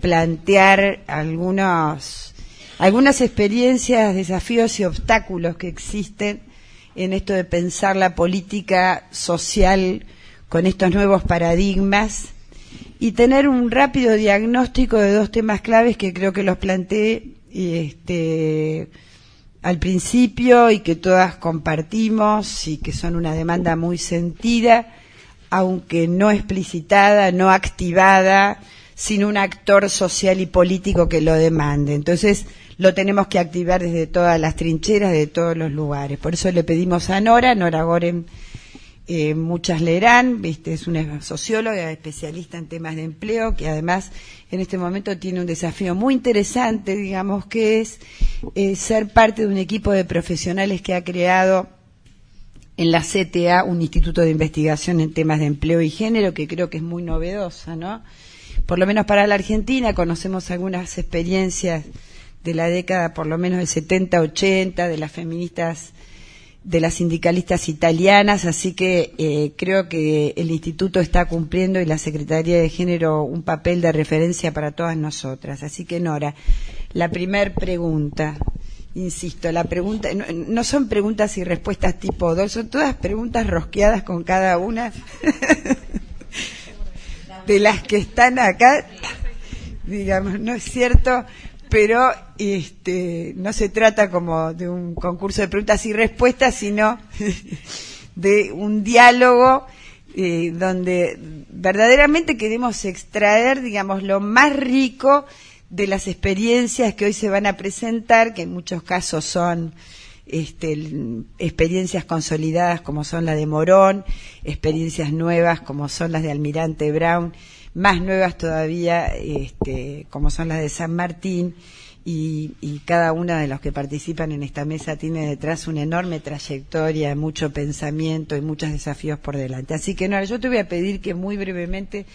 plantear algunas experiencias, desafíos y obstáculos que existen en esto de pensar la política social con estos nuevos paradigmas y tener un rápido diagnóstico de dos temas claves que creo que los planteé al principio y que todas compartimos y que son una demanda muy sentida, aunque no explicitada, no activada, sin un actor social y político que lo demande. Entonces, lo tenemos que activar desde todas las trincheras, de todos los lugares. Por eso le pedimos a Nora Gorem, muchas leerán, es una socióloga especialista en temas de empleo, que además en este momento tiene un desafío muy interesante, digamos, que es ser parte de un equipo de profesionales que ha creado en la CTA un instituto de investigación en temas de empleo y género, que creo que es muy novedosa, ¿no? Por lo menos para la Argentina conocemos algunas experiencias de la década, por lo menos del 70-80, de las feministas, de las sindicalistas italianas, así que creo que el instituto está cumpliendo y la Secretaría de Género un papel de referencia para todas nosotras. Así que, Nora, la primer pregunta, insisto, la pregunta no son preguntas y respuestas tipo 2, son todas preguntas rosqueadas con cada una de las que están acá, digamos, ¿no es cierto? Pero no se trata como de un concurso de preguntas y respuestas, sino de un diálogo donde verdaderamente queremos extraer, digamos, lo más rico de las experiencias que hoy se van a presentar, que en muchos casos son experiencias consolidadas como son la de Morón, experiencias nuevas como son las de Almirante Brown, más nuevas todavía como son las de San Martín, y cada uno de los que participan en esta mesa tiene detrás una enorme trayectoria, mucho pensamiento y muchos desafíos por delante. Así que, Nora, yo te voy a pedir que muy brevemente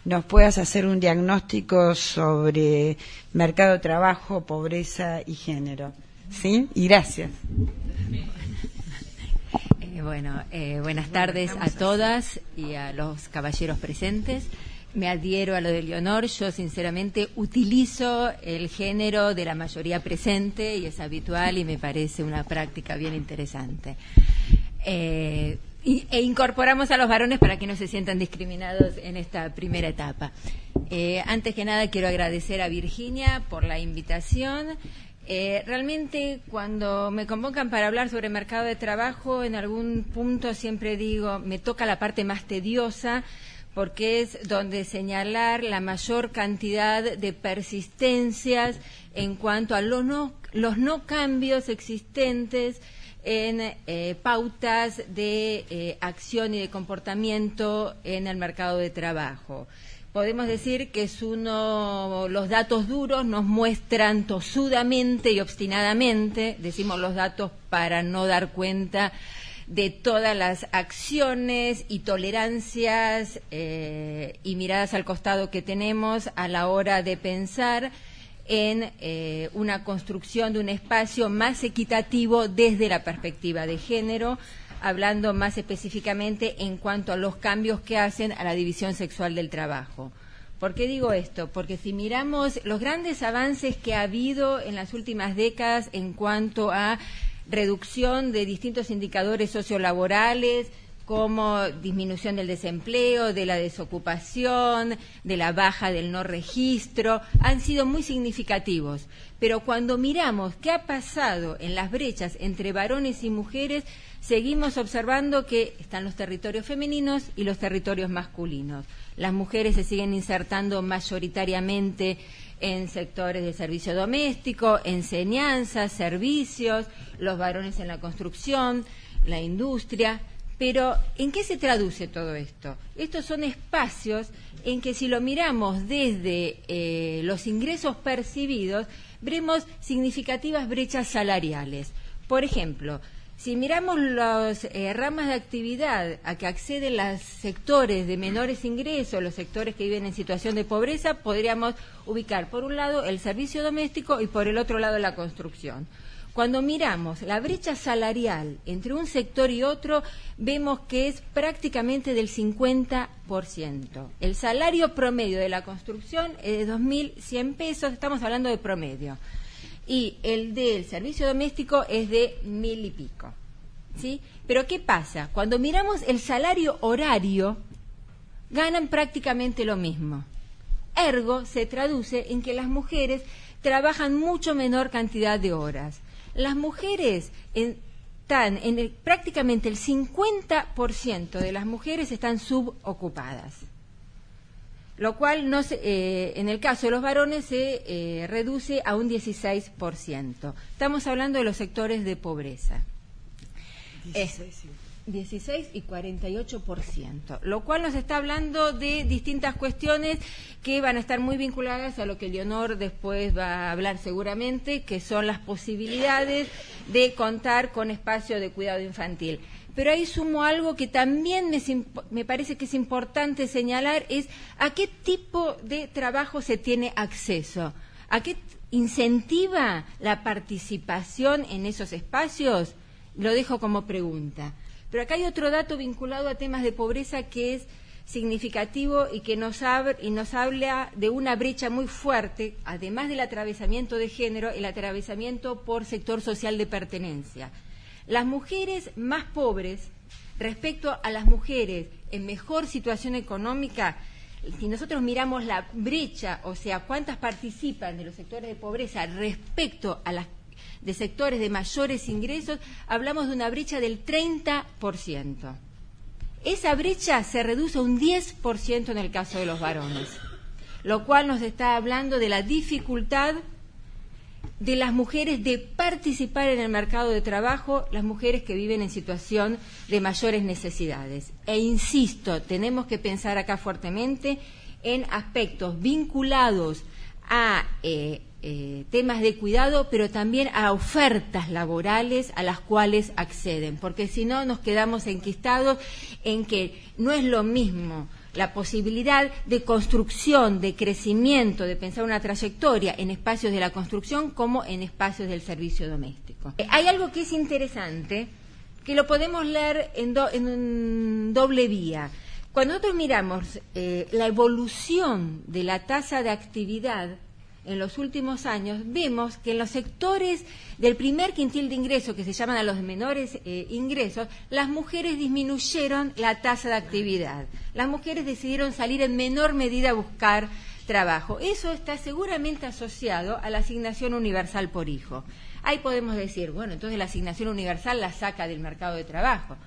nos puedas hacer un diagnóstico sobre mercado de trabajo, pobreza y género. ¿Sí? Y gracias. Buenas tardes a todas y a los caballeros presentes. Me adhiero a lo de Leonor. Yo sinceramente utilizo el género de la mayoría presente y es habitual y me parece una práctica bien interesante. E incorporamos a los varones para que no se sientan discriminados en esta primera etapa. Antes que nada quiero agradecer a Virginia por la invitación. Realmente cuando me convocan para hablar sobre mercado de trabajo, en algún punto siempre digo, me toca la parte más tediosa, porque es donde señalar la mayor cantidad de persistencias en cuanto a los no cambios existentes en pautas de acción y de comportamiento en el mercado de trabajo. Podemos decir que los datos duros nos muestran tosudamente y obstinadamente, decimos los datos para no dar cuenta de todas las acciones y tolerancias y miradas al costado que tenemos a la hora de pensar en una construcción de un espacio más equitativo desde la perspectiva de género, hablando más específicamente en cuanto a los cambios que hacen a la división sexual del trabajo. ¿Por qué digo esto? Porque si miramos los grandes avances que ha habido en las últimas décadas en cuanto a reducción de distintos indicadores sociolaborales, como disminución del desempleo, de la desocupación, de la baja del no registro, han sido muy significativos. Pero cuando miramos qué ha pasado en las brechas entre varones y mujeres, seguimos observando que están los territorios femeninos y los territorios masculinos. Las mujeres se siguen insertando mayoritariamente en sectores de servicio doméstico, enseñanza, servicios, los varones en la construcción, la industria. Pero, ¿en qué se traduce todo esto? Estos son espacios en que si lo miramos desde los ingresos percibidos, veremos significativas brechas salariales. Por ejemplo, si miramos las ramas de actividad a que acceden los sectores de menores ingresos, los sectores que viven en situación de pobreza, podríamos ubicar por un lado el servicio doméstico y por el otro lado la construcción. Cuando miramos la brecha salarial entre un sector y otro, vemos que es prácticamente del 50%. El salario promedio de la construcción es de 2.100 pesos, estamos hablando de promedio. Y el del servicio doméstico es de 1.000 y pico. ¿Sí? Pero ¿qué pasa? Cuando miramos el salario horario, ganan prácticamente lo mismo. Ergo, se traduce en que las mujeres trabajan mucho menor cantidad de horas. Las mujeres están prácticamente el 50% de las mujeres están subocupadas, lo cual en el caso de los varones se reduce a un 16%. Estamos hablando de los sectores de pobreza. 16 y 48%, lo cual nos está hablando de distintas cuestiones que van a estar muy vinculadas a lo que Leonor después va a hablar seguramente, que son las posibilidades de contar con espacio de cuidado infantil. Pero ahí sumo algo que también me parece que es importante señalar, es a qué tipo de trabajo se tiene acceso, a qué incentiva la participación en esos espacios. Lo dejo como pregunta. Pero acá hay otro dato vinculado a temas de pobreza que es significativo y que nos habla de una brecha muy fuerte, además del atravesamiento de género, el atravesamiento por sector social de pertenencia. Las mujeres más pobres respecto a las mujeres en mejor situación económica, si nosotros miramos la brecha, o sea, cuántas participan de los sectores de pobreza respecto a las de sectores de mayores ingresos, hablamos de una brecha del 30%. Esa brecha se reduce a un 10% en el caso de los varones, lo cual nos está hablando de la dificultad de las mujeres de participar en el mercado de trabajo, las mujeres que viven en situación de mayores necesidades. E insisto, tenemos que pensar acá fuertemente en aspectos vinculados a temas de cuidado, pero también a ofertas laborales a las cuales acceden, porque si no nos quedamos enquistados en que no es lo mismo la posibilidad de construcción, de crecimiento, de pensar una trayectoria en espacios de la construcción como en espacios del servicio doméstico. Hay algo que es interesante, que lo podemos leer en doble vía. Cuando nosotros miramos la evolución de la tasa de actividad en los últimos años, vemos que en los sectores del primer quintil de ingresos, que se llaman a los menores ingresos, las mujeres disminuyeron la tasa de actividad. Las mujeres decidieron salir en menor medida a buscar trabajo. Eso está seguramente asociado a la asignación universal por hijo. Ahí podemos decir, bueno, entonces la asignación universal la saca del mercado de trabajo.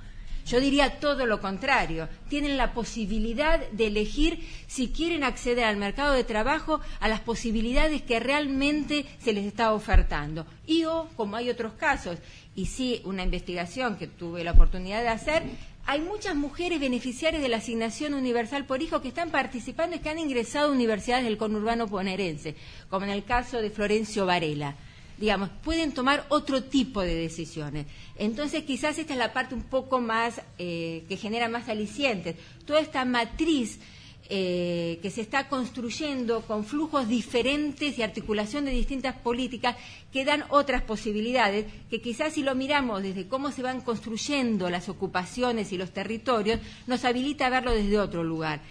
Yo diría todo lo contrario. Tienen la posibilidad de elegir si quieren acceder al mercado de trabajo, a las posibilidades que realmente se les está ofertando. Y como hay otros casos, y sí, una investigación que tuve la oportunidad de hacer, hay muchas mujeres beneficiarias de la asignación universal por hijo que están participando y que han ingresado a universidades del conurbano bonaerense, como en el caso de Florencio Varela. Digamos, pueden tomar otro tipo de decisiones. Entonces, quizás esta es la parte un poco más, que genera más alicientes. Toda esta matriz que se está construyendo con flujos diferentes y articulación de distintas políticas que dan otras posibilidades, que quizás si lo miramos desde cómo se van construyendo las ocupaciones y los territorios, nos habilita a verlo desde otro lugar.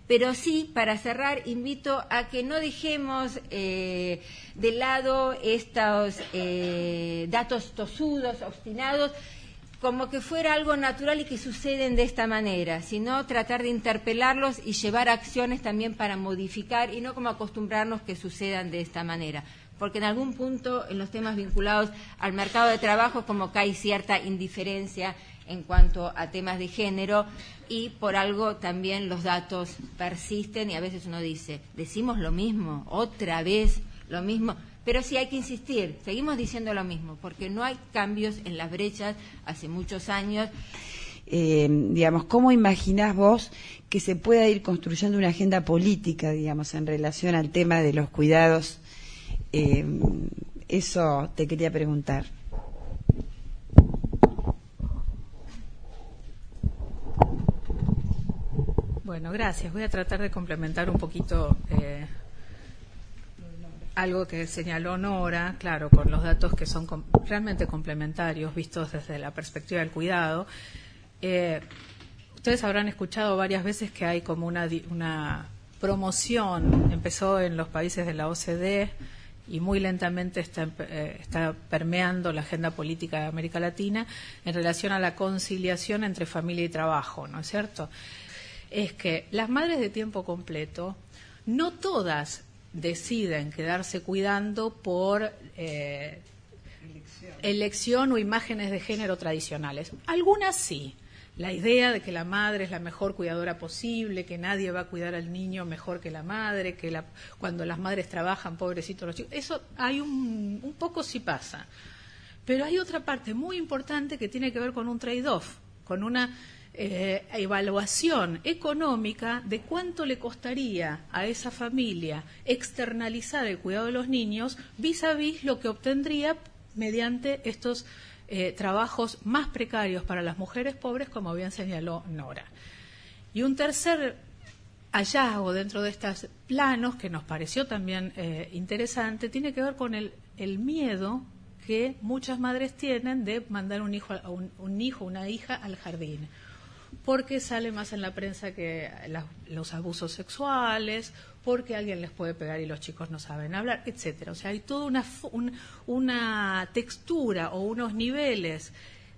Pero sí, para cerrar, invito a que no dejemos de lado estos datos tosudos, obstinados, como que fuera algo natural y que suceden de esta manera, sino tratar de interpelarlos y llevar acciones también para modificar y no como acostumbrarnos que sucedan de esta manera. Porque en algún punto en los temas vinculados al mercado de trabajo como que hay cierta indiferencia en cuanto a temas de género y por algo también los datos persisten y a veces uno dice, decimos lo mismo, otra vez lo mismo, pero sí hay que insistir, seguimos diciendo lo mismo, porque no hay cambios en las brechas hace muchos años. Digamos, ¿cómo imaginás vos que se pueda ir construyendo una agenda política, digamos, en relación al tema de los cuidados? Eso te quería preguntar. Bueno, gracias. Voy a tratar de complementar un poquito algo que señaló Nora, claro, con los datos que son realmente complementarios, vistos desde la perspectiva del cuidado. Ustedes habrán escuchado varias veces que hay como una promoción, empezó en los países de la OCDE y muy lentamente está permeando la agenda política de América Latina en relación a la conciliación entre familia y trabajo, ¿no es cierto? Es que las madres de tiempo completo, no todas deciden quedarse cuidando por elección o imágenes de género tradicionales. Algunas sí. La idea de que la madre es la mejor cuidadora posible, que nadie va a cuidar al niño mejor que la madre, que cuando las madres trabajan, pobrecitos los chicos, eso hay un poco sí pasa. Pero hay otra parte muy importante que tiene que ver con un trade-off, con una evaluación económica de cuánto le costaría a esa familia externalizar el cuidado de los niños vis a vis lo que obtendría mediante estos trabajos más precarios para las mujeres pobres, como bien señaló Nora. Y un tercer hallazgo dentro de estos planos que nos pareció también interesante tiene que ver con el miedo que muchas madres tienen de mandar un hijo, una hija al jardín, porque sale más en la prensa que los abusos sexuales, porque alguien les puede pegar y los chicos no saben hablar, etcétera. O sea, hay toda una textura o unos niveles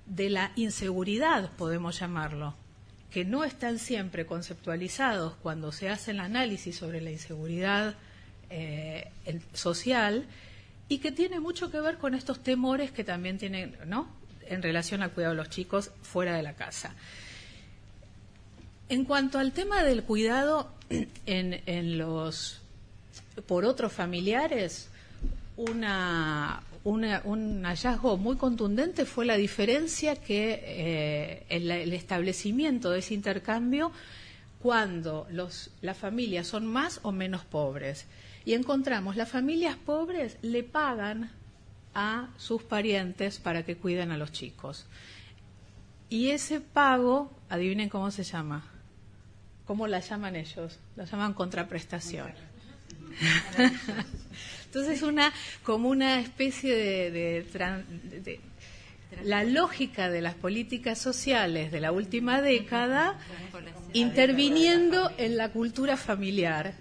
de la inseguridad, podemos llamarlo, que no están siempre conceptualizados cuando se hace el análisis sobre la inseguridad social, y que tiene mucho que ver con estos temores que también tienen, ¿no?, en relación al cuidado de los chicos fuera de la casa. En cuanto al tema del cuidado por otros familiares, un hallazgo muy contundente fue la diferencia que el establecimiento de ese intercambio cuando las familias son más o menos pobres. Y encontramos, las familias pobres le pagan a sus parientes para que cuiden a los chicos. Y ese pago, adivinen cómo se llama. ¿Cómo la llaman ellos? La llaman contraprestación. Entonces, como una especie de la lógica de las políticas sociales de la última década interviniendo en la cultura familiar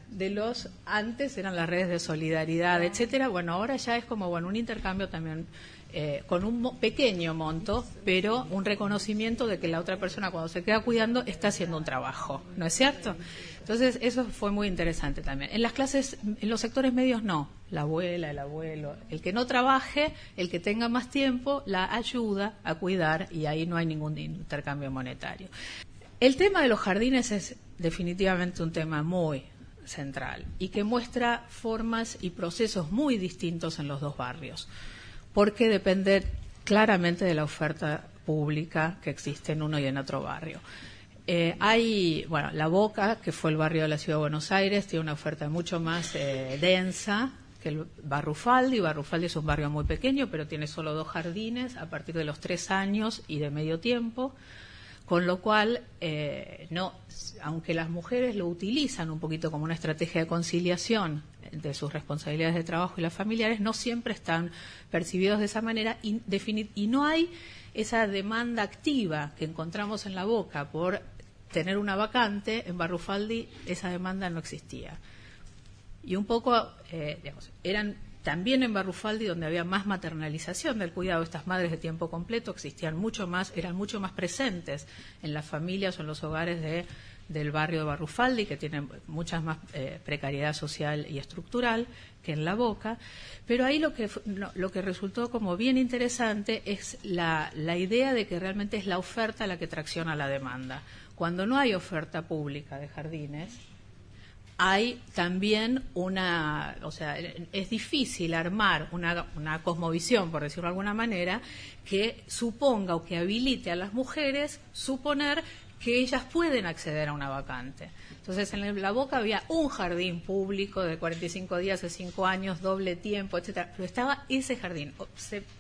antes eran las redes de solidaridad, etcétera. Bueno, ahora ya es como un intercambio también con un pequeño monto, pero un reconocimiento de que la otra persona cuando se queda cuidando está haciendo un trabajo, ¿no es cierto? Entonces eso fue muy interesante también. En las clases, en los sectores medios no, la abuela, el abuelo, el que no trabaje, el que tenga más tiempo, la ayuda a cuidar y ahí no hay ningún intercambio monetario. El tema de los jardines es definitivamente un tema muy central y que muestra formas y procesos muy distintos en los dos barrios, porque depende claramente de la oferta pública que existe en uno y en otro barrio. La Boca, que fue el barrio de la Ciudad de Buenos Aires, tiene una oferta mucho más densa que el Barrufaldi. Barrufaldi es un barrio muy pequeño, pero tiene solo 2 jardines a partir de los 3 años y de medio tiempo, con lo cual, aunque las mujeres lo utilizan un poquito como una estrategia de conciliación de sus responsabilidades de trabajo y las familiares, no siempre están percibidos de esa manera y no hay esa demanda activa que encontramos en la Boca por tener una vacante. En Barrufaldi esa demanda no existía. Y un poco, eran también en Barrufaldi donde había más maternalización del cuidado. Estas madres de tiempo completo eran mucho más presentes en las familias o en los hogares del barrio de Barrufaldi, que tienen mucha más precariedad social y estructural que en la Boca. Pero ahí lo que resultó como bien interesante es la idea de que realmente es la oferta la que tracciona la demanda. Cuando no hay oferta pública de jardines, hay también es difícil armar una cosmovisión, por decirlo de alguna manera, que suponga o que habilite a las mujeres suponer que ellas pueden acceder a una vacante. Entonces, en la Boca había un jardín público de 45 días, de 5 años, doble tiempo, etcétera, pero estaba ese jardín.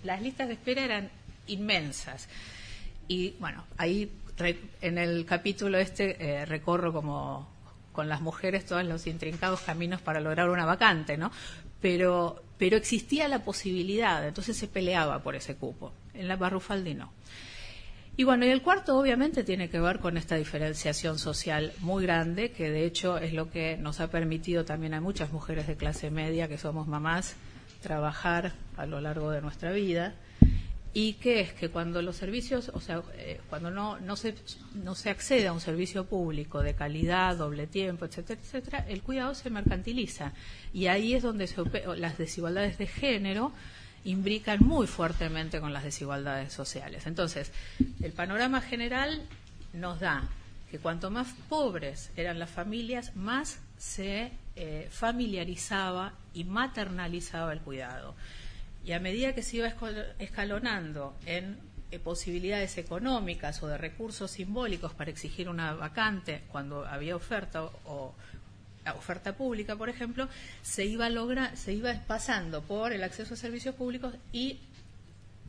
Las listas de espera eran inmensas. Y bueno, ahí en el capítulo recorro como con las mujeres todos los intrincados caminos para lograr una vacante, ¿no? pero existía la posibilidad, entonces se peleaba por ese cupo. En la Barrufaldi no. Y bueno, y el cuarto obviamente tiene que ver con esta diferenciación social muy grande, que de hecho es lo que nos ha permitido también a muchas mujeres de clase media, que somos mamás, trabajar a lo largo de nuestra vida, y que es que cuando los servicios, o sea, cuando no se accede a un servicio público de calidad, doble tiempo, etcétera, etcétera, el cuidado se mercantiliza. Y ahí es donde las desigualdades de género imbrican muy fuertemente con las desigualdades sociales. Entonces, el panorama general nos da que cuanto más pobres eran las familias, más se familiarizaba y maternalizaba el cuidado. Y a medida que se iba escalonando en posibilidades económicas o de recursos simbólicos para exigir una vacante cuando había oferta o oferta pública, por ejemplo, se iba pasando por el acceso a servicios públicos, y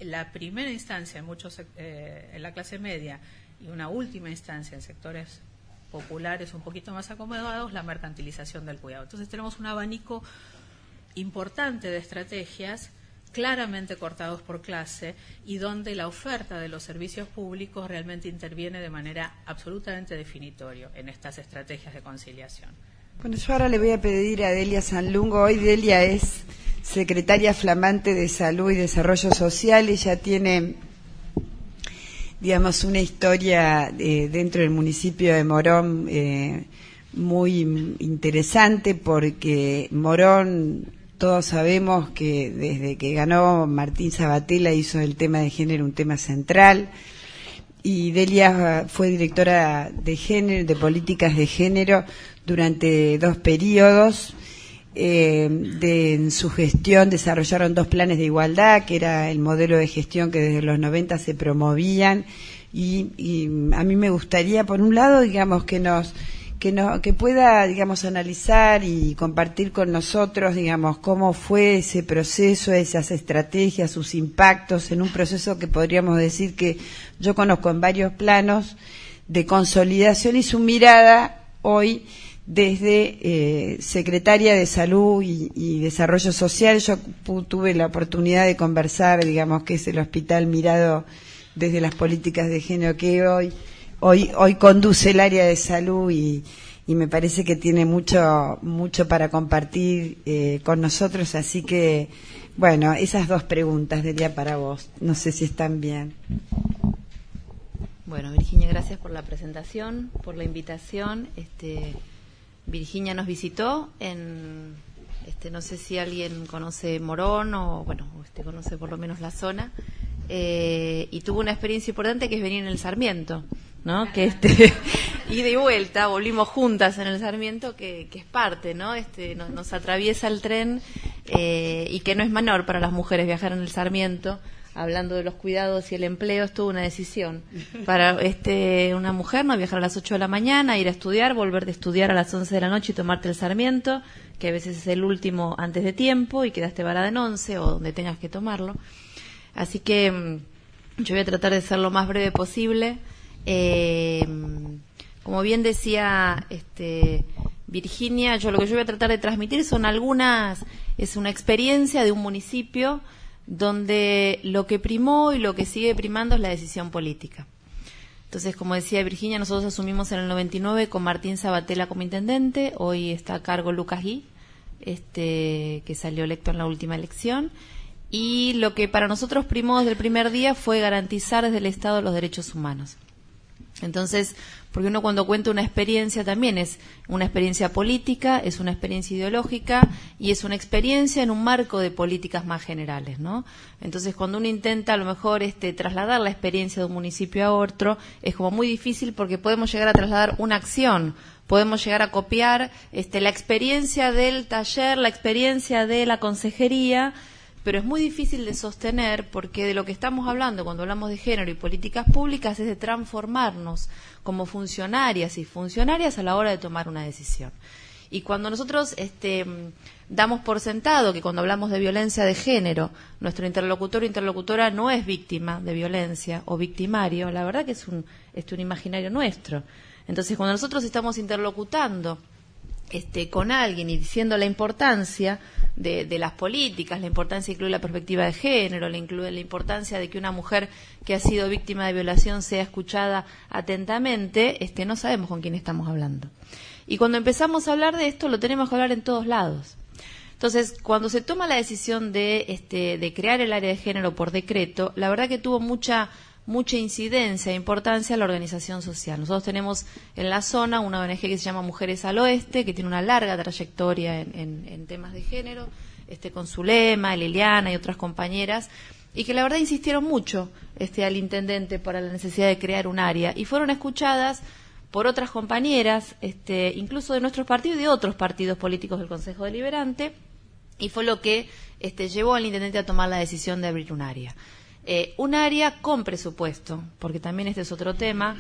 la primera instancia en la clase media y una última instancia en sectores populares un poquito más acomodados, la mercantilización del cuidado. Entonces tenemos un abanico importante de estrategias claramente cortados por clase, y donde la oferta de los servicios públicos realmente interviene de manera absolutamente definitoria en estas estrategias de conciliación. Bueno, yo ahora le voy a pedir a Delia Sanlungo. Hoy Delia es secretaria flamante de Salud y Desarrollo Social. Ella tiene, digamos, una historia dentro del municipio de Morón muy interesante, porque Morón, todos sabemos que desde que ganó Martín Sabatella hizo el tema de género un tema central, y Delia fue directora de género, de políticas de género durante 2 periodos. En su gestión desarrollaron 2 planes de igualdad, que era el modelo de gestión que desde los 90 se promovían, y a mí me gustaría, por un lado, digamos, que pueda, digamos, analizar y compartir con nosotros, digamos, cómo fue ese proceso, esas estrategias, sus impactos en un proceso que podríamos decir que yo conozco en varios planos de consolidación, y su mirada hoy desde secretaria de Salud y Desarrollo Social. Yo tuve la oportunidad de conversar, digamos, que es el hospital mirado desde las políticas de género, que hoy conduce el área de salud, y me parece que tiene mucho para compartir con nosotros. Así que, bueno, esas 2 preguntas diría para vos. No sé si están bien. Bueno, Virginia, gracias por la presentación, por la invitación. Virginia nos visitó en, no sé si alguien conoce Morón o, bueno, conoce por lo menos la zona, y tuvo una experiencia importante, que es venir en el Sarmiento, ¿no? Que ida y vuelta, volvimos juntas en el Sarmiento, que es parte, ¿no? Nos atraviesa el tren, y que no es menor para las mujeres viajar en el Sarmiento. Hablando de los cuidados y el empleo, es toda una decisión para una mujer, no viajar a las 8 de la mañana, ir a estudiar, volver de estudiar a las 11 de la noche y tomarte el Sarmiento, que a veces es el último antes de tiempo y quedaste varada en 11 o donde tengas que tomarlo. Así que yo voy a tratar de ser lo más breve posible. Como bien decía Virginia, lo que yo voy a tratar de transmitir es una experiencia de un municipio donde lo que primó y lo que sigue primando es la decisión política. Entonces, como decía Virginia, nosotros asumimos en el 99 con Martín Sabatella como intendente. Hoy está a cargo Lucas Gui, que salió electo en la última elección. Y lo que para nosotros primó desde el primer día fue garantizar desde el Estado los derechos humanos. Entonces, porque uno cuando cuenta una experiencia también es una experiencia política, es una experiencia ideológica y es una experiencia en un marco de políticas más generales, ¿no? Entonces, cuando uno intenta a lo mejor trasladar la experiencia de un municipio a otro, es como muy difícil, porque podemos llegar a trasladar una acción, podemos llegar a copiar la experiencia del taller, la experiencia de la consejería, pero es muy difícil de sostener, porque de lo que estamos hablando cuando hablamos de género y políticas públicas es de transformarnos como funcionarias y funcionarias a la hora de tomar una decisión. Y cuando nosotros damos por sentado que cuando hablamos de violencia de género, nuestro interlocutor o interlocutora no es víctima de violencia o victimario, la verdad que es un imaginario nuestro. Entonces, cuando nosotros estamos interlocutando con alguien y diciendo la importancia de las políticas, la importancia de incluir la perspectiva de género, la importancia de que una mujer que ha sido víctima de violación sea escuchada atentamente, no sabemos con quién estamos hablando. Y cuando empezamos a hablar de esto, lo tenemos que hablar en todos lados. Entonces, cuando se toma la decisión de crear el área de género por decreto, la verdad que tuvo mucha incidencia e importancia la organización social. Nosotros tenemos en la zona una ONG que se llama Mujeres al Oeste, que tiene una larga trayectoria en temas de género, con Zulema, Liliana y otras compañeras, y que la verdad insistieron mucho al intendente para la necesidad de crear un área, y fueron escuchadas por otras compañeras, incluso de nuestros partidos y de otros partidos políticos del Consejo Deliberante, y fue lo que llevó al intendente a tomar la decisión de abrir un área. Un área con presupuesto, porque también este es otro tema,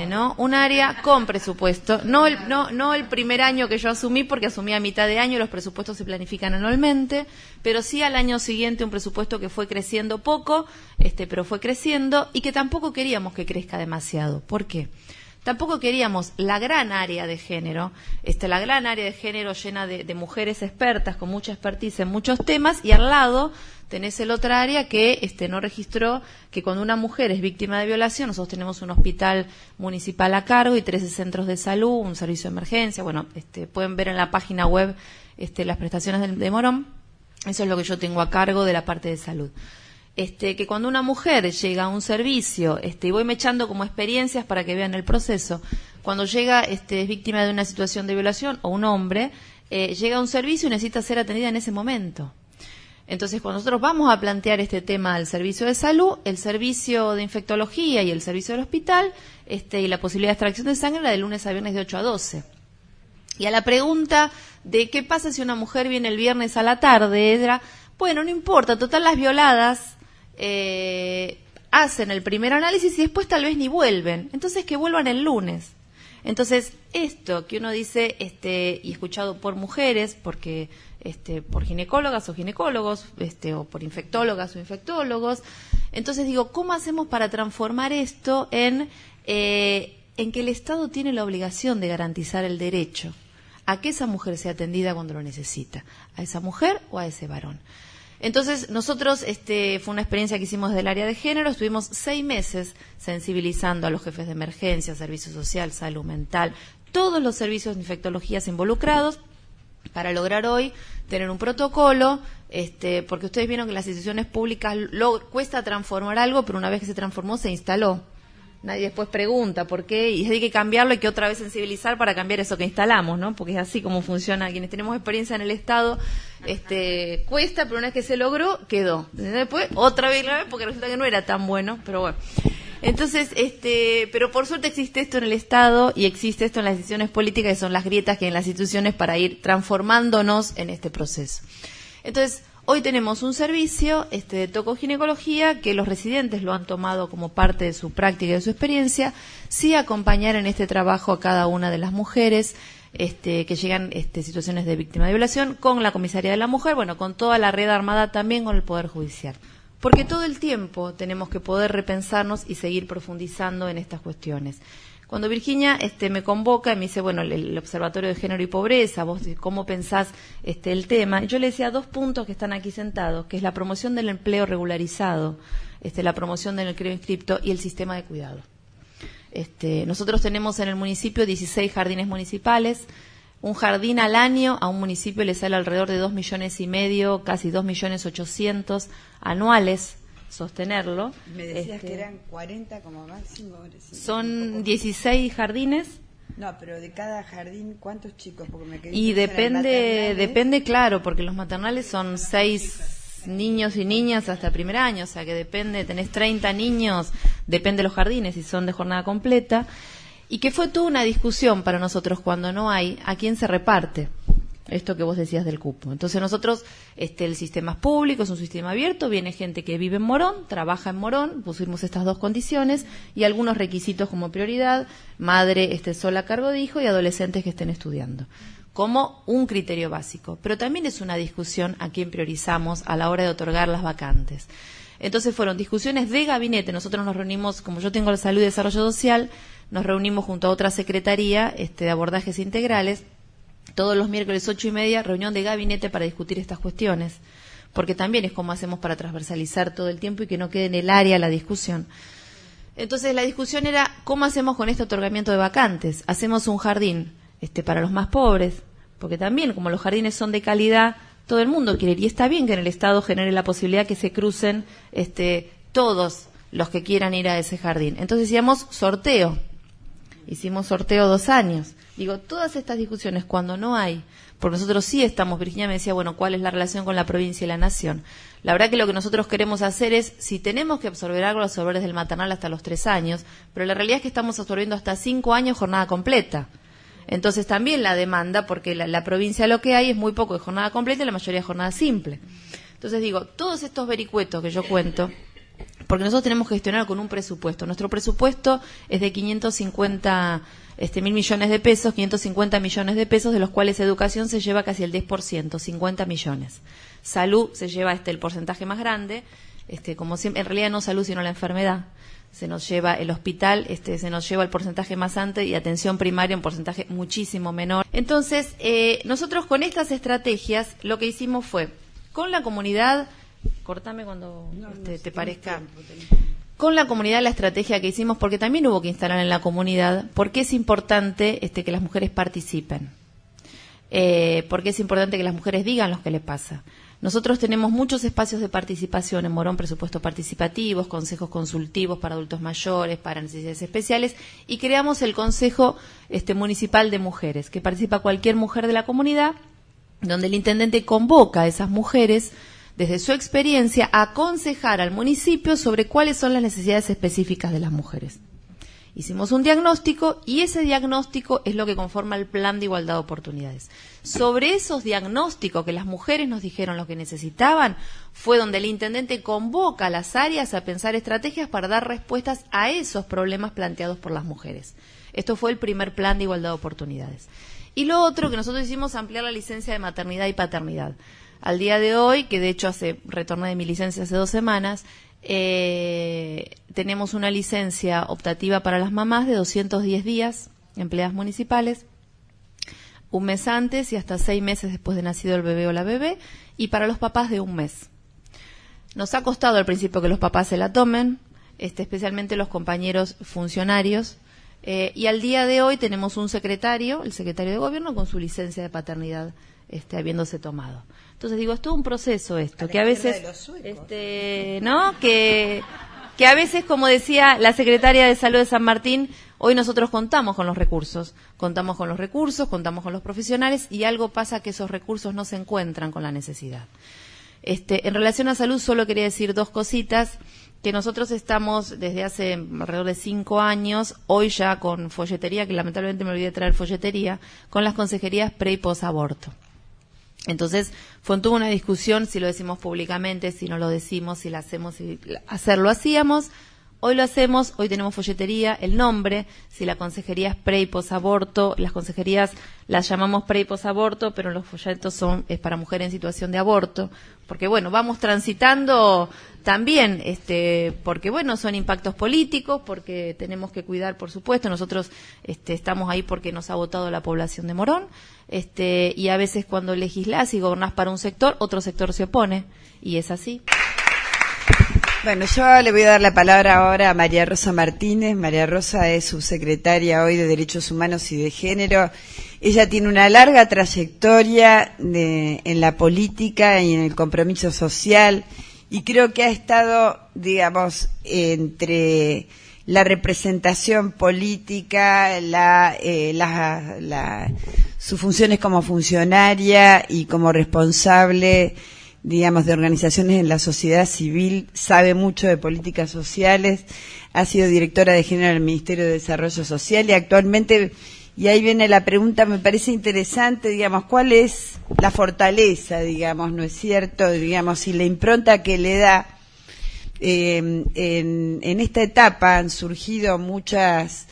¿no? Un área con presupuesto, no el primer año que yo asumí, porque asumí a mitad de año, los presupuestos se planifican anualmente, pero sí al año siguiente un presupuesto que fue creciendo poco, pero fue creciendo, y que tampoco queríamos que crezca demasiado. ¿Por qué? Tampoco queríamos la gran área de género, llena de mujeres expertas, con mucha expertise en muchos temas, y al lado tenés el otra área que no registró que cuando una mujer es víctima de violación, nosotros tenemos un hospital municipal a cargo y 13 centros de salud, un servicio de emergencia. Bueno, pueden ver en la página web las prestaciones de Morón. Eso es lo que yo tengo a cargo de la parte de salud. Que cuando una mujer llega a un servicio, y voy echando como experiencias para que vean el proceso, cuando llega, es víctima de una situación de violación, o un hombre, llega a un servicio y necesita ser atendida en ese momento. Entonces, cuando nosotros vamos a plantear este tema al servicio de salud, el servicio de infectología y el servicio del hospital, y la posibilidad de extracción de sangre, la de lunes a viernes de 8 a 12. Y a la pregunta de qué pasa si una mujer viene el viernes a la tarde, era, bueno, no importa, total las violadas hacen el primer análisis y después tal vez ni vuelven. Entonces, que vuelvan el lunes. Entonces, esto que uno dice, y escuchado por mujeres, porque por ginecólogas o ginecólogos, o por infectólogas o infectólogos. Entonces digo, ¿cómo hacemos para transformar esto en que el Estado tiene la obligación de garantizar el derecho a que esa mujer sea atendida cuando lo necesita, a esa mujer o a ese varón? Entonces, nosotros, fue una experiencia que hicimos del área de género, estuvimos 6 meses sensibilizando a los jefes de emergencia, servicio social, salud mental, todos los servicios de infectologías involucrados, para lograr hoy tener un protocolo, porque ustedes vieron que las instituciones públicas cuesta transformar algo, pero una vez que se transformó, se instaló. Nadie después pregunta por qué, y hay que cambiarlo, hay que otra vez sensibilizar para cambiar eso que instalamos, ¿no? Porque es así como funciona. Quienes tenemos experiencia en el Estado, cuesta, pero una vez que se logró, quedó. Después, otra vez, porque resulta que no era tan bueno, pero bueno. Entonces, pero por suerte existe esto en el Estado y existe esto en las decisiones políticas, que son las grietas que hay en las instituciones para ir transformándonos en este proceso. Entonces, hoy tenemos un servicio de tocoginecología que los residentes lo han tomado como parte de su práctica y de su experiencia, sí acompañar en este trabajo a cada una de las mujeres que llegan situaciones de víctima de violación, con la Comisaría de la Mujer, bueno, con toda la red armada, también con el Poder Judicial. Porque todo el tiempo tenemos que poder repensarnos y seguir profundizando en estas cuestiones. Cuando Virginia me convoca y me dice, bueno, el Observatorio de Género y Pobreza, vos cómo pensás el tema, yo le decía 2 puntos que están aquí sentados, que es la promoción del empleo regularizado, la promoción del empleo inscripto y el sistema de cuidado. Nosotros tenemos en el municipio 16 jardines municipales. Un jardín al año a un municipio le sale alrededor de 2,5 millones, casi 2,800,000 anuales sostenerlo. Me decías que eran 40 como máximo. Son 16 jardines. No, pero de cada jardín, ¿cuántos chicos? Porque me quedé y depende, claro, porque los maternales son 6 niños y niñas hasta primer año, o sea que depende, tenés 30 niños, depende de los jardines, si son de jornada completa. Y que fue toda una discusión para nosotros cuando no hay a quién se reparte esto que vos decías del cupo. Entonces nosotros, el sistema es público, es un sistema abierto, viene gente que vive en Morón, trabaja en Morón, pusimos estas 2 condiciones y algunos requisitos como prioridad, madre sola a cargo de hijo y adolescentes que estén estudiando, como un criterio básico. Pero también es una discusión a quién priorizamos a la hora de otorgar las vacantes. Entonces fueron discusiones de gabinete. Nosotros nos reunimos, como yo tengo la salud y desarrollo social, nos reunimos junto a otra secretaría de abordajes integrales todos los miércoles 8:30, reunión de gabinete para discutir estas cuestiones, porque también es como hacemos para transversalizar todo el tiempo y que no quede en el área la discusión. Entonces la discusión era, ¿cómo hacemos con este otorgamiento de vacantes? Hacemos un jardín para los más pobres, porque también, como los jardines son de calidad, todo el mundo quiere ir, y está bien que en el Estado genere la posibilidad que se crucen todos los que quieran ir a ese jardín. Entonces hicimos sorteo 2 años. Digo, todas estas discusiones cuando no hay, porque nosotros sí estamos, Virginia me decía, bueno, ¿cuál es la relación con la provincia y la nación? La verdad que lo que nosotros queremos hacer es, si tenemos que absorber algo, absorber desde el maternal hasta los 3 años, pero la realidad es que estamos absorbiendo hasta 5 años jornada completa. Entonces también la demanda, porque la provincia lo que hay es muy poco de jornada completa y la mayoría de jornada simple. Entonces digo, todos estos vericuetos que yo cuento, porque nosotros tenemos que gestionar con un presupuesto. Nuestro presupuesto es de 550 mil millones de pesos, 550 millones de pesos, de los cuales educación se lleva casi el 10%, 50 millones. Salud se lleva el porcentaje más grande, como siempre, en realidad no salud sino la enfermedad. Se nos lleva el hospital, se nos lleva el porcentaje más alto, y atención primaria un porcentaje muchísimo menor. Entonces, nosotros con estas estrategias lo que hicimos fue, con la comunidad, cortame cuando te parezca, con la comunidad la estrategia que hicimos, porque también hubo que instalar en la comunidad, porque es importante que las mujeres participen, porque es importante que las mujeres digan lo que les pasa. Nosotros tenemos muchos espacios de participación en Morón, presupuestos participativos, consejos consultivos para adultos mayores, para necesidades especiales, y creamos el Consejo Municipal de Mujeres, que participa cualquier mujer de la comunidad, donde el intendente convoca a esas mujeres, desde su experiencia, a aconsejar al municipio sobre cuáles son las necesidades específicas de las mujeres. Hicimos un diagnóstico y ese diagnóstico es lo que conforma el Plan de Igualdad de Oportunidades. Sobre esos diagnósticos que las mujeres nos dijeron lo que necesitaban, fue donde el intendente convoca a las áreas a pensar estrategias para dar respuestas a esos problemas planteados por las mujeres. Esto fue el primer Plan de Igualdad de Oportunidades. Y lo otro que nosotros hicimos, ampliar la licencia de maternidad y paternidad. Al día de hoy, que de hecho retorné de mi licencia hace 2 semanas, tenemos una licencia optativa para las mamás de 210 días, empleadas municipales, 1 mes antes y hasta 6 meses después de nacido el bebé o la bebé, y para los papás de 1 mes. Nos ha costado al principio que los papás se la tomen, especialmente los compañeros funcionarios, y al día de hoy tenemos un secretario, el secretario de gobierno, con su licencia de paternidad habiéndose tomado. Entonces digo, es todo un proceso esto, que a veces, ¿no? Que a veces, como decía la secretaria de Salud de San Martín, hoy nosotros contamos con los recursos, contamos con los profesionales, y algo pasa que esos recursos no se encuentran con la necesidad. En relación a salud, solo quería decir 2 cositas, que nosotros estamos desde hace alrededor de 5 años, hoy ya con folletería, que lamentablemente me olvidé de traer folletería, con las consejerías pre y posaborto. Entonces, tuvo una discusión si lo decimos públicamente, si no lo decimos, si lo hacemos, si hacerlo hacíamos. Hoy lo hacemos, hoy tenemos folletería, el nombre, si la consejería es pre y posaborto, las consejerías las llamamos pre y posaborto, pero los folletos es para mujeres en situación de aborto, porque bueno, vamos transitando también, porque bueno, son impactos políticos, porque tenemos que cuidar, por supuesto, nosotros estamos ahí porque nos ha votado la población de Morón, y a veces cuando legislás y gobernás para un sector, otro sector se opone, y es así. Bueno, yo le voy a dar la palabra ahora a María Rosa Martínez. María Rosa es subsecretaria hoy de Derechos Humanos y de Género. Ella tiene una larga trayectoria en la política y en el compromiso social, y creo que ha estado, digamos, entre la representación política, sus funciones como funcionaria y como responsable, digamos, de organizaciones en la sociedad civil, sabe mucho de políticas sociales, ha sido directora de género del Ministerio de Desarrollo Social, y actualmente, y ahí viene la pregunta, me parece interesante, digamos, ¿cuál es la fortaleza, digamos, no es cierto, digamos, y la impronta que le da? En esta etapa han surgido muchas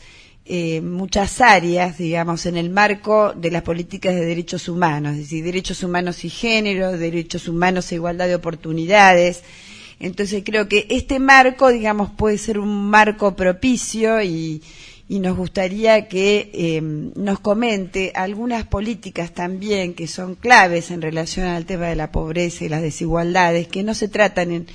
áreas, digamos, en el marco de las políticas de derechos humanos, es decir, derechos humanos y género, derechos humanos e igualdad de oportunidades. Entonces creo que este marco, digamos, puede ser un marco propicio y y nos gustaría que nos comente algunas políticas también que son claves en relación al tema de la pobreza y las desigualdades, que no se tratan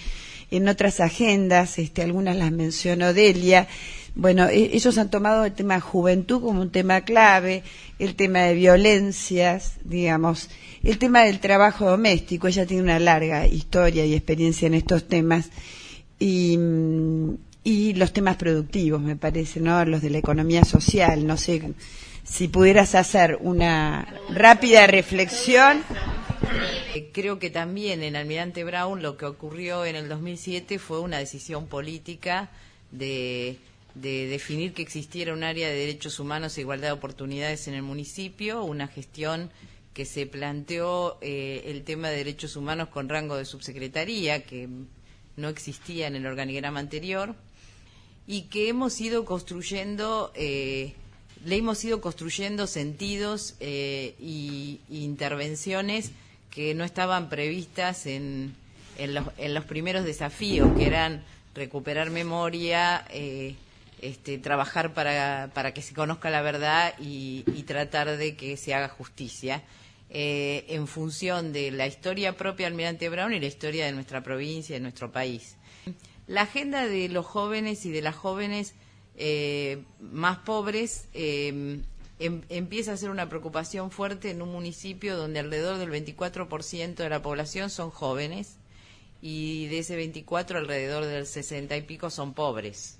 en otras agendas, algunas las mencionó Delia. Bueno, ellos han tomado el tema juventud como un tema clave, el tema de violencias, digamos, el tema del trabajo doméstico. Ella tiene una larga historia y experiencia en estos temas, y los temas productivos, me parece, ¿no? Los de la economía social. No sé si pudieras hacer una rápida reflexión. Creo que también en Almirante Brown lo que ocurrió en el 2007 fue una decisión política de definir que existiera un área de derechos humanos e igualdad de oportunidades en el municipio, una gestión que se planteó el tema de derechos humanos con rango de subsecretaría, que no existía en el organigrama anterior, y que hemos ido construyendo, le hemos ido construyendo sentidos y intervenciones que no estaban previstas en los primeros desafíos, que eran recuperar memoria, trabajar para que se conozca la verdad y tratar de que se haga justicia, en función de la historia propia de Almirante Brown y la historia de nuestra provincia y de nuestro país. La agenda de los jóvenes y de las jóvenes más pobres empieza a ser una preocupación fuerte en un municipio donde alrededor del 24% de la población son jóvenes, y de ese 24 alrededor del 60 y pico son pobres,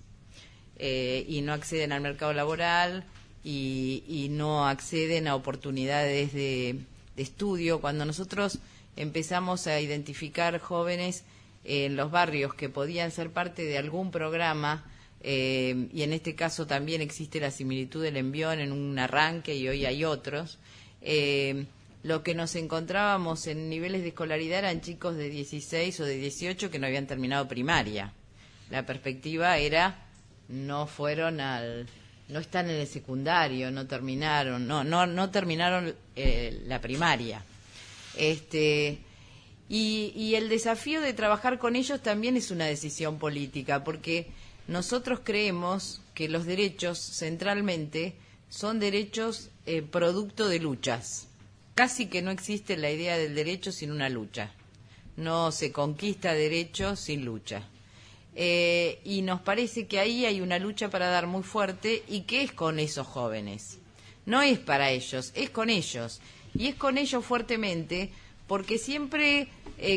y no acceden al mercado laboral y no acceden a oportunidades de estudio. Cuando nosotros empezamos a identificar jóvenes en los barrios que podían ser parte de algún programa, y en este caso también existe la similitud del Envión en un arranque y hoy hay otros, lo que nos encontrábamos en niveles de escolaridad eran chicos de 16 o de 18 que no habían terminado primaria. La perspectiva era no están en el secundario, no terminaron la primaria. Y el desafío de trabajar con ellos también es una decisión política, porque nosotros creemos que los derechos centralmente son derechos producto de luchas. Casi que no existe la idea del derecho sin una lucha. No se conquista derecho sin lucha. Y nos parece que ahí hay una lucha para dar muy fuerte, y que es con esos jóvenes. No es para ellos, es con ellos. Y es con ellos fuertemente, porque siempre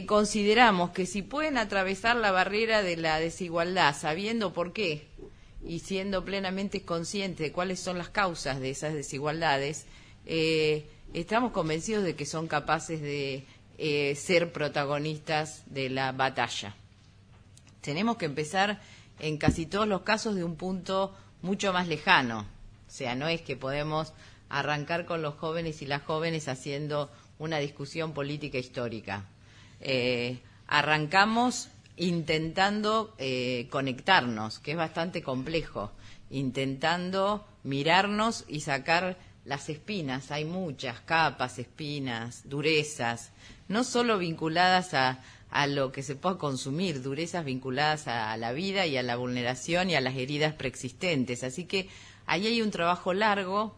consideramos que si pueden atravesar la barrera de la desigualdad sabiendo por qué y siendo plenamente conscientes de cuáles son las causas de esas desigualdades, estamos convencidos de que son capaces de ser protagonistas de la batalla. Tenemos que empezar en casi todos los casos de un punto mucho más lejano. O sea, no es que podemos arrancar con los jóvenes y las jóvenes haciendo una discusión política histórica. Arrancamos intentando conectarnos, que es bastante complejo, intentando mirarnos y sacar las espinas. Hay muchas capas, espinas, durezas, no solo vinculadas a lo que se pueda consumir, durezas vinculadas a la vida y a la vulneración y a las heridas preexistentes. Así que ahí hay un trabajo largo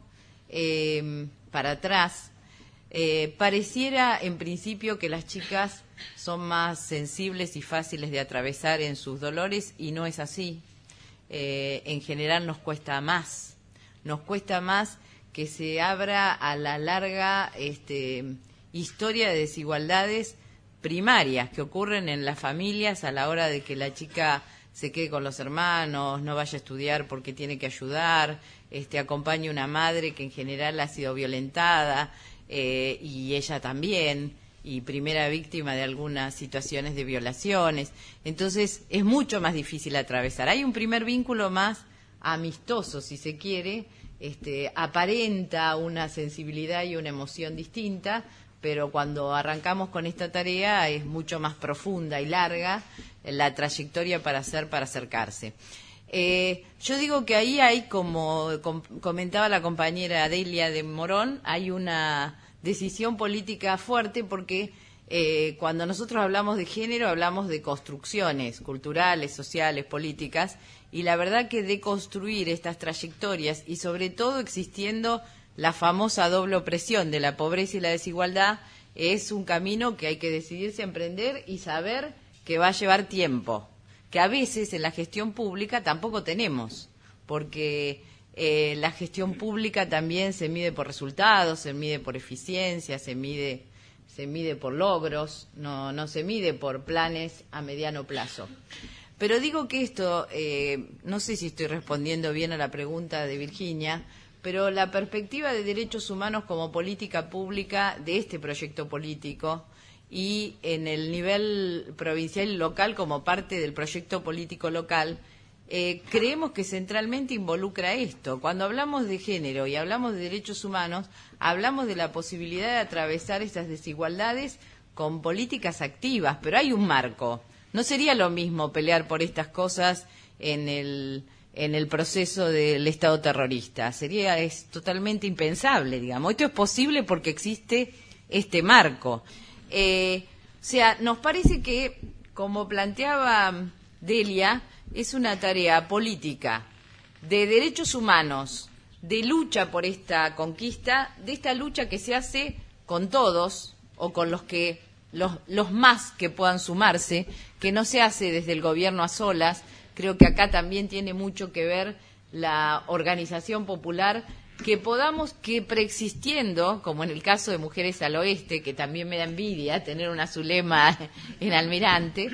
para atrás. Pareciera en principio que las chicas son más sensibles y fáciles de atravesar en sus dolores, y no es así. En general nos cuesta más que se abra a la larga historia de desigualdades primarias que ocurren en las familias a la hora de que la chica se quede con los hermanos, no vaya a estudiar porque tiene que ayudar, acompañe a una madre que en general ha sido violentada, y ella también, y primera víctima de algunas situaciones de violaciones. Entonces es mucho más difícil atravesar. Hay un primer vínculo más amistoso, si se quiere, aparenta una sensibilidad y una emoción distinta, pero cuando arrancamos con esta tarea es mucho más profunda y larga la trayectoria para acercarse. Yo digo que ahí hay, como comentaba la compañera Delia de Morón, hay una decisión política fuerte, porque cuando nosotros hablamos de género hablamos de construcciones culturales, sociales, políticas, y la verdad que deconstruir estas trayectorias y sobre todo existiendo la famosa doble opresión de la pobreza y la desigualdad es un camino que hay que decidirse a emprender y saber que va a llevar tiempo, que a veces en la gestión pública tampoco tenemos, porque la gestión pública también se mide por resultados, se mide por eficiencia, se mide por logros, no se mide por planes a mediano plazo. Pero digo que esto, no sé si estoy respondiendo bien a la pregunta de Virginia, pero la perspectiva de derechos humanos como política pública de este proyecto político y en el nivel provincial y local como parte del proyecto político local, creemos que centralmente involucra esto. Cuando hablamos de género y hablamos de derechos humanos, hablamos de la posibilidad de atravesar estas desigualdades con políticas activas, pero hay un marco. No sería lo mismo pelear por estas cosas en el proceso del Estado terrorista. Es totalmente impensable, digamos. Esto es posible porque existe este marco. O sea, nos parece que, como planteaba Delia, es una tarea política de derechos humanos, de lucha por esta conquista, de esta lucha que se hace con todos o con los más que puedan sumarse, que no se hace desde el gobierno a solas. Creo que acá también tiene mucho que ver la organización popular, que preexistiendo, como en el caso de Mujeres al Oeste, que también me da envidia tener una Zulema en Almirante,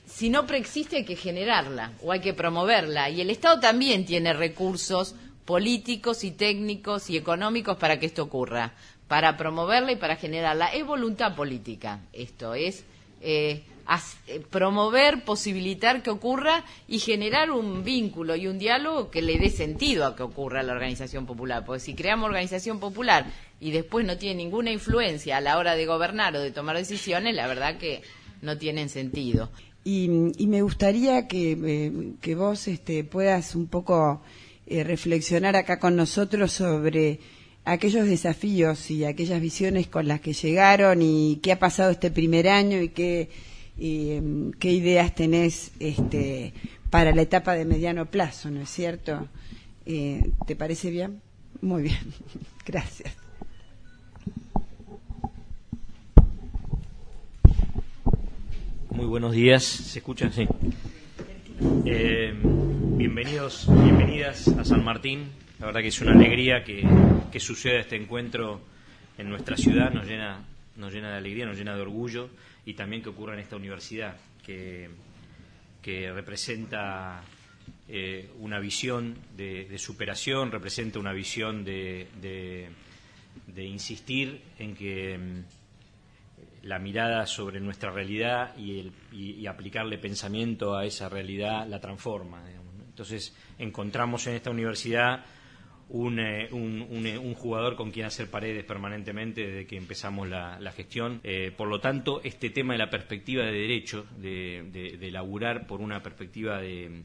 si no preexiste hay que generarla o hay que promoverla, y el Estado también tiene recursos políticos y técnicos y económicos para que esto ocurra, para promoverla y para generarla. Es voluntad política esto, es promover, posibilitar que ocurra y generar un vínculo y un diálogo que le dé sentido a que ocurra la organización popular, porque si creamos organización popular y después no tiene ninguna influencia a la hora de gobernar o de tomar decisiones, la verdad que no tienen sentido. Y me gustaría que vos puedas un poco reflexionar acá con nosotros sobre aquellos desafíos y aquellas visiones con las que llegaron y qué ha pasado este primer año y qué ideas tenés para la etapa de mediano plazo, ¿no es cierto? ¿Te parece bien? Muy bien, gracias. Muy buenos días, ¿se escuchan? Sí. Bienvenidas a San Martín. La verdad que es una alegría que suceda este encuentro en nuestra ciudad, nos llena de alegría, nos llena de orgullo, y también que ocurra en esta universidad, que representa una visión de superación, representa una visión de insistir en que la mirada sobre nuestra realidad y aplicarle pensamiento a esa realidad la transforma, digamos, ¿no? Entonces encontramos en esta universidad un jugador con quien hacer paredes permanentemente desde que empezamos la gestión. Por lo tanto, este tema de la perspectiva de derecho, de laburar por una perspectiva de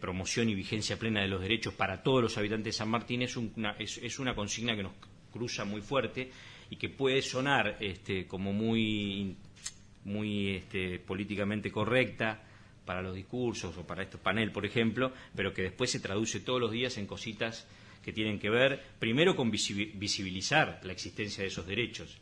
promoción y vigencia plena de los derechos para todos los habitantes de San Martín, es una consigna que nos cruza muy fuerte y que puede sonar como muy políticamente correcta para los discursos o para este panel, por ejemplo, pero que después se traduce todos los días en cositas que tienen que ver, primero, con visibilizar la existencia de esos derechos.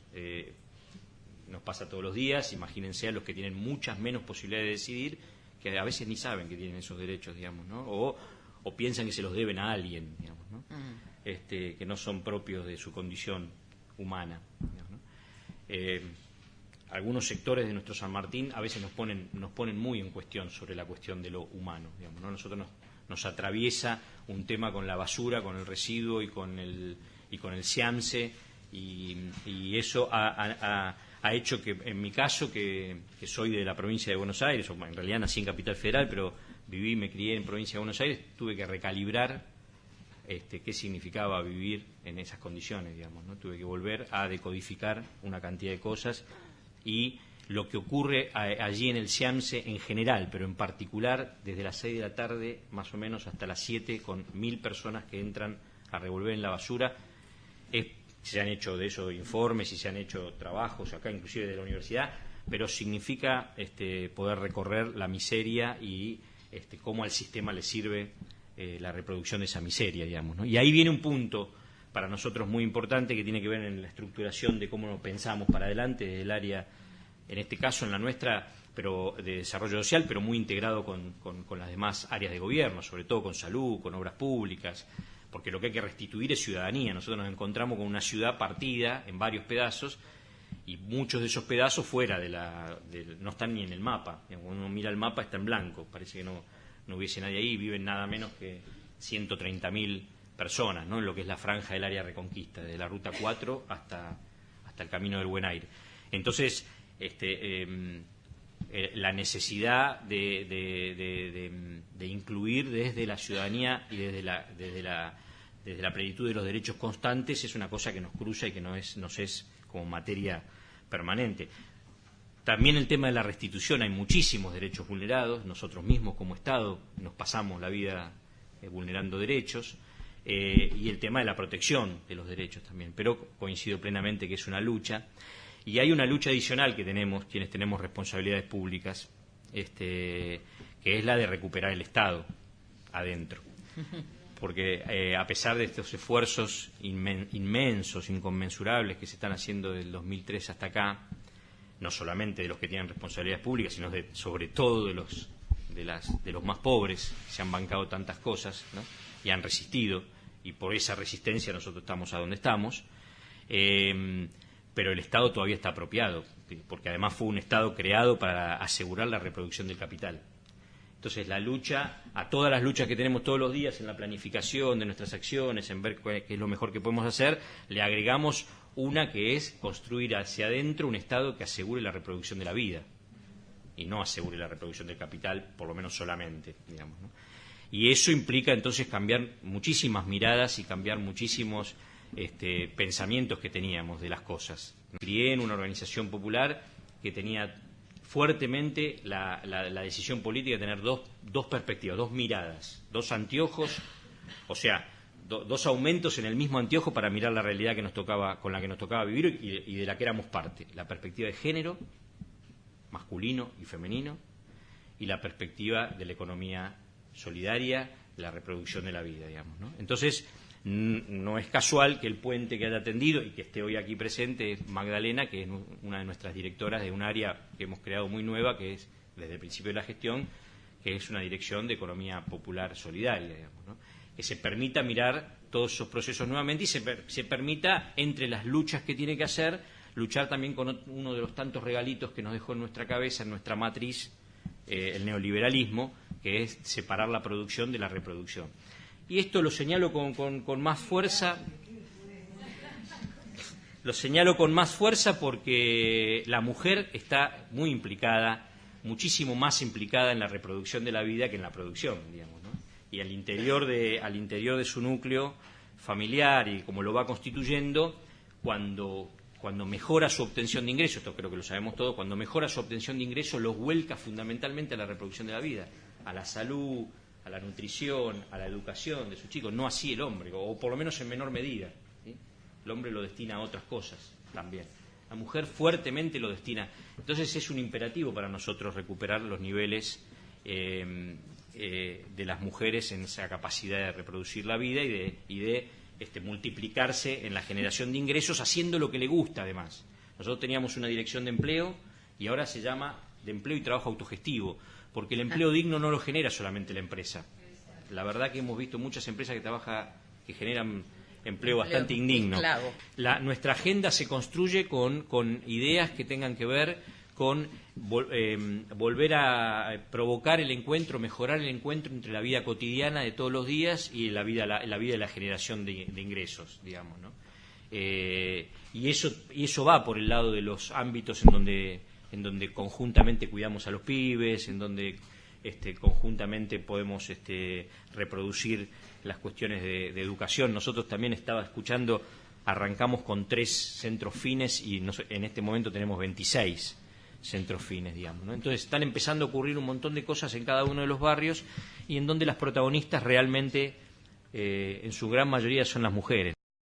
Nos pasa todos los días, imagínense a los que tienen muchas menos posibilidades de decidir, que a veces ni saben que tienen esos derechos, digamos, ¿no? O piensan que se los deben a alguien, digamos, ¿no? Que no son propios de su condición humana, digamos, ¿no? Algunos sectores de nuestro San Martín a veces nos ponen muy en cuestión sobre la cuestión de lo humano, digamos, ¿no? Nosotros nos atraviesa un tema con la basura, con el residuo y con el SIAMSE, y eso ha hecho que, en mi caso, que soy de la provincia de Buenos Aires, o en realidad nací en Capital Federal, pero viví y me crié en provincia de Buenos Aires, tuve que recalibrar qué significaba vivir en esas condiciones, digamos, ¿no? Tuve que volver a decodificar una cantidad de cosas, y lo que ocurre allí en el SIAMSE en general, pero en particular desde las 6 de la tarde más o menos hasta las 7, con 1000 personas que entran a revolver en la basura. Se han hecho de eso informes y se han hecho trabajos acá, inclusive de la universidad, pero significa poder recorrer la miseria y cómo al sistema le sirve la reproducción de esa miseria, digamos, ¿no? Y ahí viene un punto para nosotros muy importante que tiene que ver en la estructuración de cómo nos pensamos para adelante desde el área, en este caso en la nuestra, pero de desarrollo social, pero muy integrado con las demás áreas de gobierno, sobre todo con salud, con obras públicas, porque lo que hay que restituir es ciudadanía. Nosotros nos encontramos con una ciudad partida en varios pedazos y muchos de esos pedazos fuera no están ni en el mapa. Cuando uno mira el mapa está en blanco, parece que no hubiese nadie ahí, viven nada menos que 130.000 personas, ¿no? En lo que es la franja del área Reconquista, desde la Ruta 4 hasta el Camino del Buen Aire. Entonces, la necesidad de incluir desde la ciudadanía y desde la plenitud de los derechos constantes es una cosa que nos cruza y que nos es como materia permanente. También el tema de la restitución, hay muchísimos derechos vulnerados, nosotros mismos como Estado nos pasamos la vida vulnerando derechos, y el tema de la protección de los derechos también, pero coincido plenamente que es una lucha. Y hay una lucha adicional que tenemos, quienes tenemos responsabilidades públicas, que es la de recuperar el Estado adentro. Porque a pesar de estos esfuerzos inmensos, inconmensurables que se están haciendo del 2003 hasta acá, no solamente de los que tienen responsabilidades públicas, sino sobre todo de los más pobres, que se han bancado tantas cosas, ¿no? Y han resistido, y por esa resistencia nosotros estamos a donde estamos, pero el Estado todavía está apropiado, porque además fue un Estado creado para asegurar la reproducción del capital. Entonces la lucha, a todas las luchas que tenemos todos los días en la planificación de nuestras acciones, en ver qué es lo mejor que podemos hacer, le agregamos una que es construir hacia adentro un Estado que asegure la reproducción de la vida y no asegure la reproducción del capital, por lo menos solamente, digamos, ¿no? Y eso implica entonces cambiar muchísimas miradas y cambiar muchísimos pensamientos que teníamos de las cosas. Crié en una organización popular que tenía fuertemente la decisión política de tener dos perspectivas, dos miradas, dos anteojos, o sea, dos aumentos en el mismo anteojo para mirar la realidad que con la que nos tocaba vivir y de la que éramos parte. La perspectiva de género, masculino y femenino, y la perspectiva de la economía solidaria, la reproducción de la vida, digamos, ¿no? Entonces, no es casual que el puente que haya atendido y que esté hoy aquí presente es Magdalena, que es una de nuestras directoras de un área que hemos creado muy nueva, que es desde el principio de la gestión, que es una dirección de economía popular solidaria, digamos, ¿no? Que se permita mirar todos esos procesos nuevamente y se permita, entre las luchas que tiene que hacer, luchar también con uno de los tantos regalitos que nos dejó en nuestra cabeza, en nuestra matriz, el neoliberalismo, que es separar la producción de la reproducción. Y esto lo señalo con más fuerza. Lo señalo con más fuerza porque la mujer está muy implicada, muchísimo más implicada en la reproducción de la vida que en la producción, digamos, ¿no? Y al interior de su núcleo familiar y como lo va constituyendo, cuando mejora su obtención de ingresos, esto creo que lo sabemos todos, cuando mejora su obtención de ingresos los vuelca fundamentalmente a la reproducción de la vida, a la salud, a la nutrición, a la educación de sus chicos, no así el hombre, o por lo menos en menor medida, ¿sí? El hombre lo destina a otras cosas también. La mujer fuertemente lo destina. Entonces es un imperativo para nosotros recuperar los niveles de las mujeres en esa capacidad de reproducir la vida y de multiplicarse en la generación de ingresos haciendo lo que le gusta además. Nosotros teníamos una dirección de empleo y ahora se llama de empleo y trabajo autogestivo, porque el empleo digno no lo genera solamente la empresa. La verdad que hemos visto muchas empresas que generan empleo bastante indigno. Nuestra agenda se construye con ideas que tengan que ver con volver a provocar el encuentro, mejorar el encuentro entre la vida cotidiana de todos los días y la vida de la generación de ingresos, digamos, ¿no? Y eso va por el lado de los ámbitos en donde conjuntamente cuidamos a los pibes, en donde conjuntamente podemos reproducir las cuestiones de educación. Nosotros también estaba escuchando, arrancamos con 3 centros fines y en este momento tenemos 26 centros fines, digamos, ¿no? Entonces están empezando a ocurrir un montón de cosas en cada uno de los barrios y en donde las protagonistas realmente, en su gran mayoría, son las mujeres.